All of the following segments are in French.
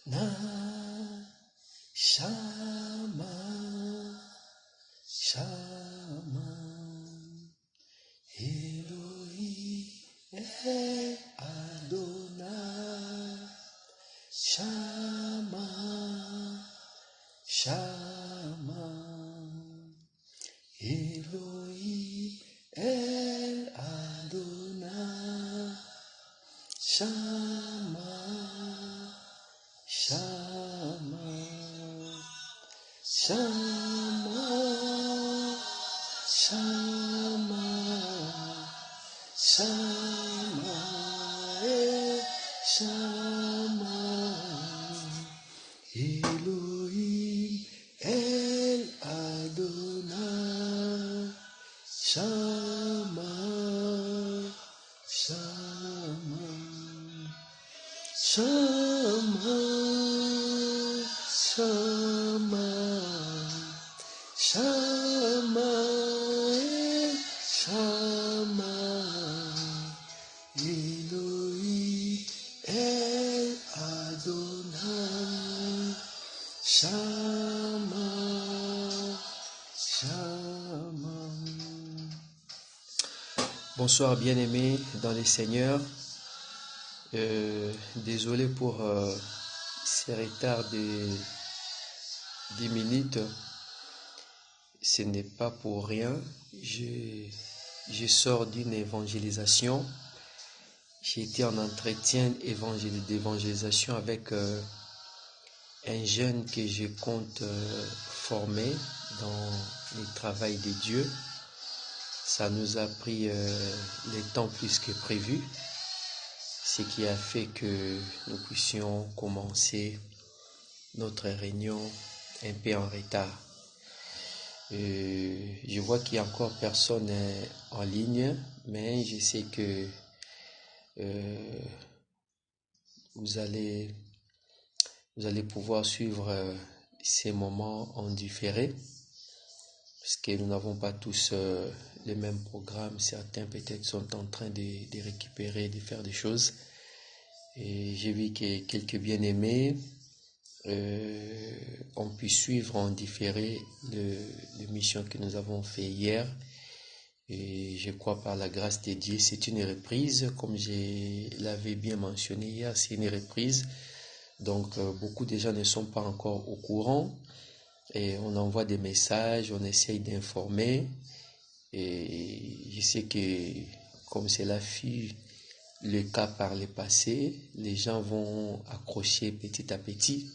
na shama shama Elohim El Adonai shama shama Elohim El Adonai shama shama shama shama shama shama Elohim El Adonai shama shama shama shama shama shama Elohim El Adonai shama shama. Bonsoir bien-aimés dans les Seigneurs. Désolé pour ces retards de 10 minutes. Ce n'est pas pour rien. Je sors d'une évangélisation. J'ai été en entretien d'évangélisation avec un jeune que je compte former dans le travail de Dieu. Ça nous a pris le temps plus que prévu, ce qui a fait que nous puissions commencer notre réunion un peu en retard. Je vois qu'il y a encore personne en ligne, mais je sais que vous allez pouvoir suivre ces moments en différé, parce que nous n'avons pas tous le même programme. Certains peut-être sont en train de récupérer, de faire des choses. Et j'ai vu que quelques bien-aimés ont pu suivre en différé l'émission que nous avons fait hier. Et je crois par la grâce de Dieu, c'est une reprise, comme je l'avais bien mentionné hier, c'est une reprise. Donc beaucoup de gens ne sont pas encore au courant. Et on envoie des messages, on essaye d'informer. Et je sais que comme cela fut le cas par le passé, les gens vont accrocher petit à petit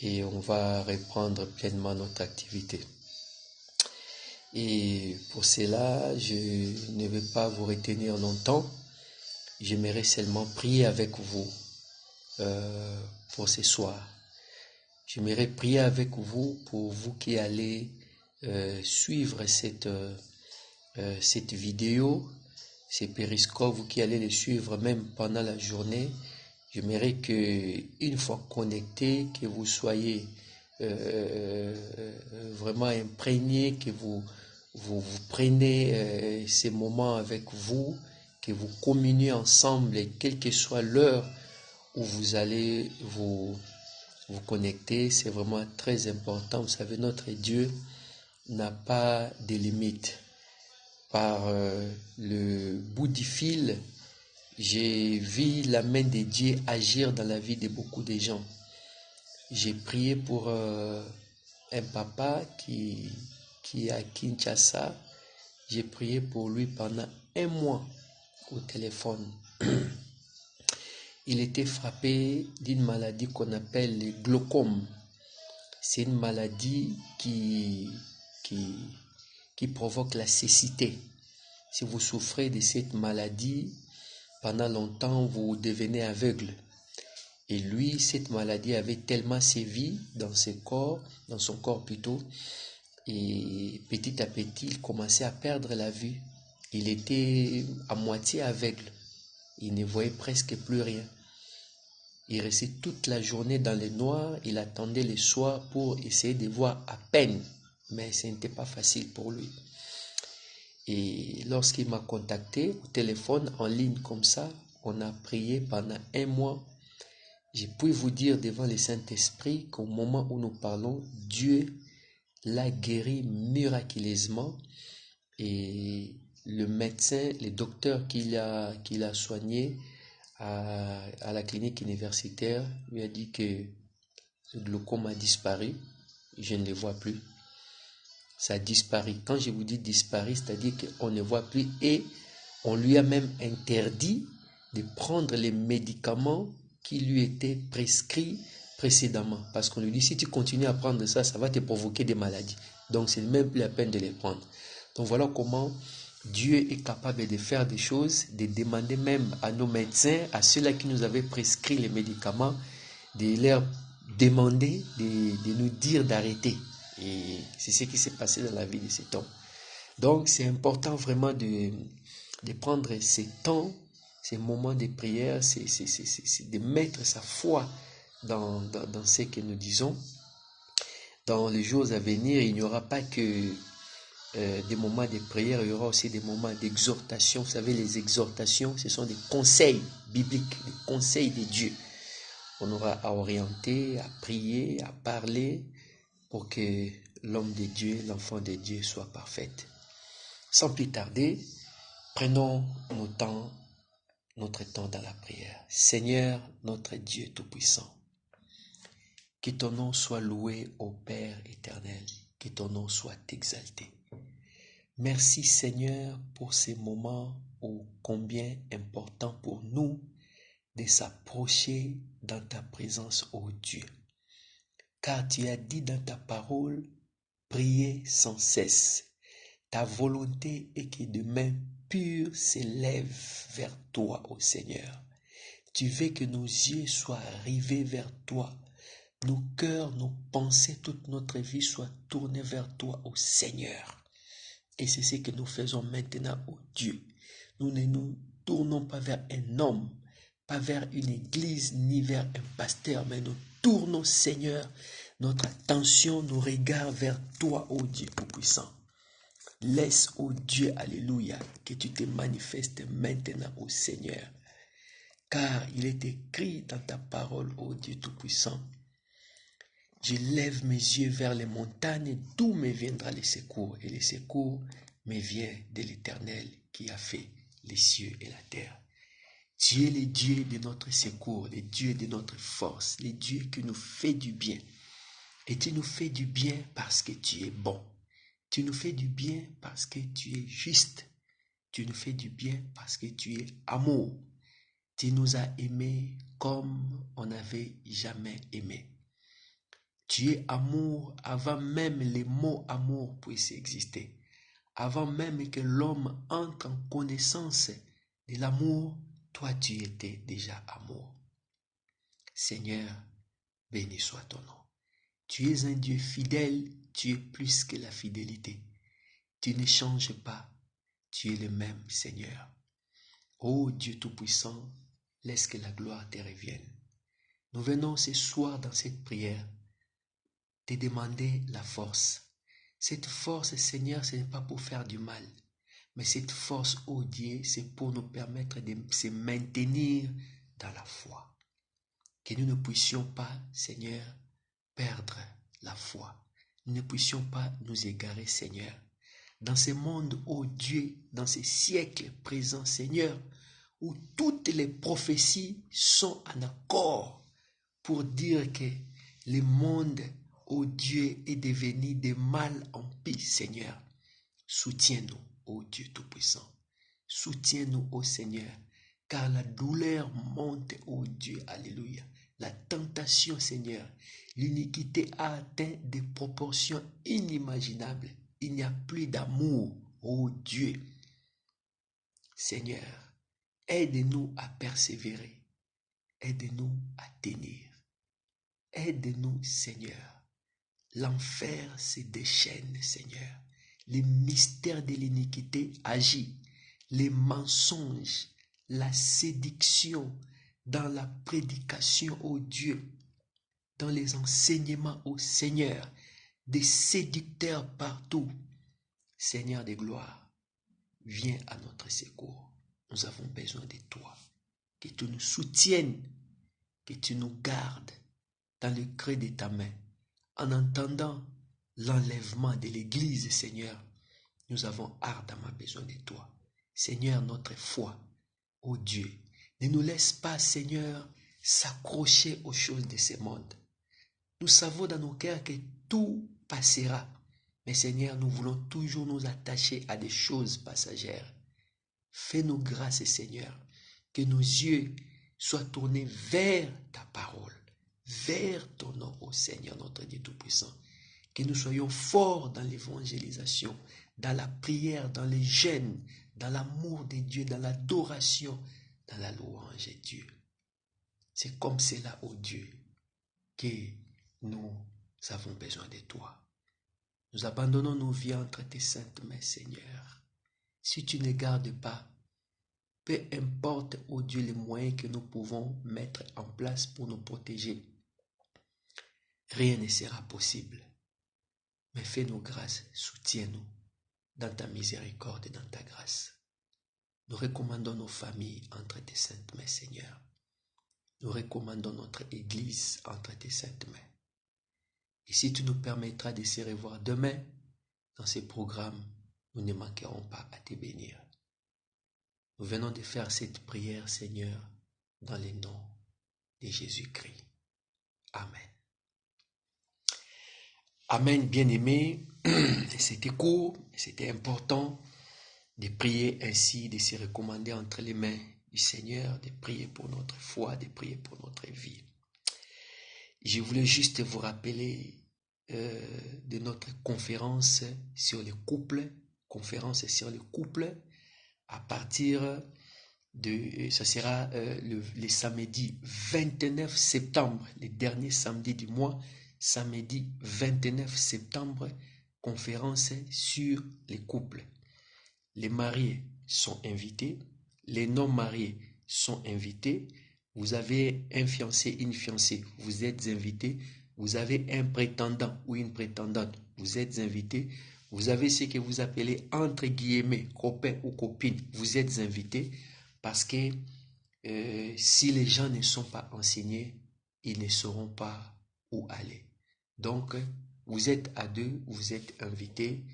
et on va reprendre pleinement notre activité. Et pour cela, je ne vais pas vous retenir longtemps. J'aimerais seulement prier avec vous pour ce soir. J'aimerais prier avec vous pour vous qui allez suivre cette vidéo, ces périscopes, vous qui allez les suivre même pendant la journée. J'aimerais que, une fois connectés, que vous soyez vraiment imprégnés, que vous prenez ces moments avec vous, que vous communiez ensemble, et quelle que soit l'heure où vous allez vous connecter. C'est vraiment très important. Vous savez, notre Dieu n'a pas de limites. Par le bout du fil, j'ai vu la main de Dieu agir dans la vie de beaucoup de gens. J'ai prié pour un papa qui est à Kinshasa. J'ai prié pour lui pendant 1 mois au téléphone. Il était frappé d'une maladie qu'on appelle le glaucome. C'est une maladie qui provoque la cécité. Si vous souffrez de cette maladie, pendant longtemps, vous devenez aveugle. Et lui, cette maladie avait tellement sévi dans son corps plutôt, et petit à petit, il commençait à perdre la vue. Il était à moitié aveugle. Il ne voyait presque plus rien. Il restait toute la journée dans le noir. Il attendait le soir pour essayer de voir à peine. Mais ce n'était pas facile pour lui. Et lorsqu'il m'a contacté au téléphone, en ligne comme ça, on a prié pendant 1 mois. Je puis vous dire devant le Saint-Esprit qu'au moment où nous parlons, Dieu l'a guéri miraculeusement et le médecin, le docteur qui l'a soigné à la clinique universitaire lui a dit que le glaucome a disparu. Je ne le vois plus. Ça a disparu. Quand je vous dis disparu, c'est-à-dire qu'on ne voit plus et on lui a même interdit de prendre les médicaments qui lui étaient prescrits précédemment. Parce qu'on lui dit, si tu continues à prendre ça, ça va te provoquer des maladies. Donc, c'est même plus la peine de les prendre. Donc, voilà comment Dieu est capable de faire des choses, de demander même à nos médecins, à ceux-là qui nous avaient prescrit les médicaments, de leur demander, de nous dire d'arrêter. Et c'est ce qui s'est passé dans la vie de cet homme. Donc, c'est important vraiment de prendre ces temps, ces moments de prière, c'est de mettre sa foi dans ce que nous disons. Dans les jours à venir, il n'y aura pas que des moments de prière, il y aura aussi des moments d'exhortation. Vous savez, les exhortations, ce sont des conseils bibliques, des conseils de Dieu. On aura à orienter, à prier, à parler pour que l'homme de Dieu, l'enfant de Dieu soit parfaite. Sans plus tarder, prenons notre temps dans la prière. Seigneur, notre Dieu Tout-Puissant, que ton nom soit loué au Père éternel, que ton nom soit exalté. Merci Seigneur pour ces moments ô combien importants pour nous de s'approcher dans ta présence, ô Dieu. Car tu as dit dans ta parole, priez sans cesse. Ta volonté est que de mains pures s'élèvent vers toi, ô Seigneur. Tu veux que nos yeux soient rivés vers toi, nos cœurs, nos pensées, toute notre vie soient tournés vers toi, ô Seigneur. Et c'est ce que nous faisons maintenant, ô Dieu. Nous ne nous tournons pas vers un homme, pas vers une église, ni vers un pasteur, mais nous tournons, Seigneur, notre attention, nos regards vers toi, ô Dieu Tout-Puissant. Laisse, ô Dieu, alléluia, que tu te manifestes maintenant, ô Seigneur. Car il est écrit dans ta parole, ô Dieu Tout-Puissant, je lève mes yeux vers les montagnes, d'où me viendra le secours. Et le secours me vient de l'Éternel qui a fait les cieux et la terre. Tu es le Dieu de notre secours, le Dieu de notre force, le Dieu qui nous fait du bien. Et tu nous fais du bien parce que tu es bon. Tu nous fais du bien parce que tu es juste. Tu nous fais du bien parce que tu es amour. Tu nous as aimés comme on n'avait jamais aimé. Tu es amour avant même les mots amour puissent exister. Avant même que l'homme entre en connaissance de l'amour, toi tu étais déjà amour. Seigneur, béni soit ton nom. Tu es un Dieu fidèle, tu es plus que la fidélité. Tu ne changes pas, tu es le même Seigneur. Ô Dieu Tout-Puissant, laisse que la gloire te revienne. Nous venons ce soir dans cette prière te demander la force. Cette force, Seigneur, ce n'est pas pour faire du mal, mais cette force, ô Dieu, c'est pour nous permettre de se maintenir dans la foi. Que nous ne puissions pas, Seigneur, perdre la foi. Nous ne puissions pas nous égarer, Seigneur. Dans ce monde, ô Dieu, dans ces siècles présents, Seigneur, où toutes les prophéties sont en accord pour dire que le monde, ô Dieu, est devenu de mal en pis, Seigneur. Soutiens-nous, ô Dieu Tout-Puissant. Soutiens-nous, ô Seigneur, car la douleur monte, ô Dieu, alléluia. La tentation, Seigneur, l'iniquité a atteint des proportions inimaginables. Il n'y a plus d'amour, ô Dieu. Seigneur, aide-nous à persévérer. Aide-nous à tenir. Aide-nous, Seigneur. L'enfer se déchaîne, Seigneur. Les mystères de l'iniquité agissent. Les mensonges, la séduction dans la prédication au Dieu, dans les enseignements au Seigneur, des séducteurs partout. Seigneur de gloire, viens à notre secours. Nous avons besoin de toi. Que tu nous soutiennes, que tu nous gardes dans le creux de ta main. En entendant l'enlèvement de l'Église, Seigneur, nous avons ardemment besoin de toi. Seigneur, notre foi, ô Dieu, ne nous laisse pas, Seigneur, s'accrocher aux choses de ce monde. Nous savons dans nos cœurs que tout passera. Mais Seigneur, nous voulons toujours nous attacher à des choses passagères. Fais-nous grâce, Seigneur, que nos yeux soient tournés vers ta parole, vers ton nom, ô Seigneur, notre Dieu Tout-Puissant. Que nous soyons forts dans l'évangélisation, dans la prière, dans les jeûnes, dans l'amour de Dieu, dans l'adoration, dans la louange de Dieu. C'est comme cela, ô Dieu, que nous avons besoin de toi. Nous abandonnons nos vies entre tes saintes mains, Seigneur. Si tu ne gardes pas, peu importe, ô Dieu, les moyens que nous pouvons mettre en place pour nous protéger, rien ne sera possible. Mais fais-nous grâce, soutiens-nous dans ta miséricorde et dans ta grâce. Nous recommandons nos familles entre tes saintes mains, Seigneur. Nous recommandons notre Église entre tes saintes mains. Et si tu nous permettras de se revoir demain dans ces programmes, nous ne manquerons pas à te bénir. Nous venons de faire cette prière, Seigneur, dans le nom de Jésus-Christ. Amen. Amen, bien-aimés. C'était court, c'était important de prier ainsi, de se recommander entre les mains du Seigneur, de prier pour notre foi, de prier pour notre vie. Je voulais juste vous rappeler de notre conférence sur les couples, à partir de, ça sera le samedi 29 septembre, le dernier samedi du mois, samedi 29 septembre, conférence sur les couples. Les mariés sont invités, les non-mariés sont invités. Vous avez un fiancé, une fiancée, vous êtes invités. Vous avez un prétendant ou une prétendante, vous êtes invités. Vous avez ce que vous appelez entre guillemets copain ou copine, vous êtes invités parce que si les gens ne sont pas enseignés, ils ne sauront pas où aller. Donc, vous êtes à deux, vous êtes invités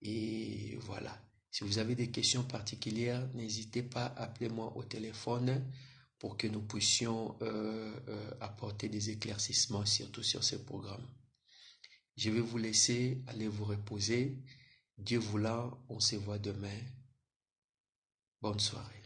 et voilà. Si vous avez des questions particulières, n'hésitez pas, appelez-moi au téléphone pour que nous puissions apporter des éclaircissements, surtout sur ce programme. Je vais vous laisser aller vous reposer. Dieu voulant, on se voit demain. Bonne soirée.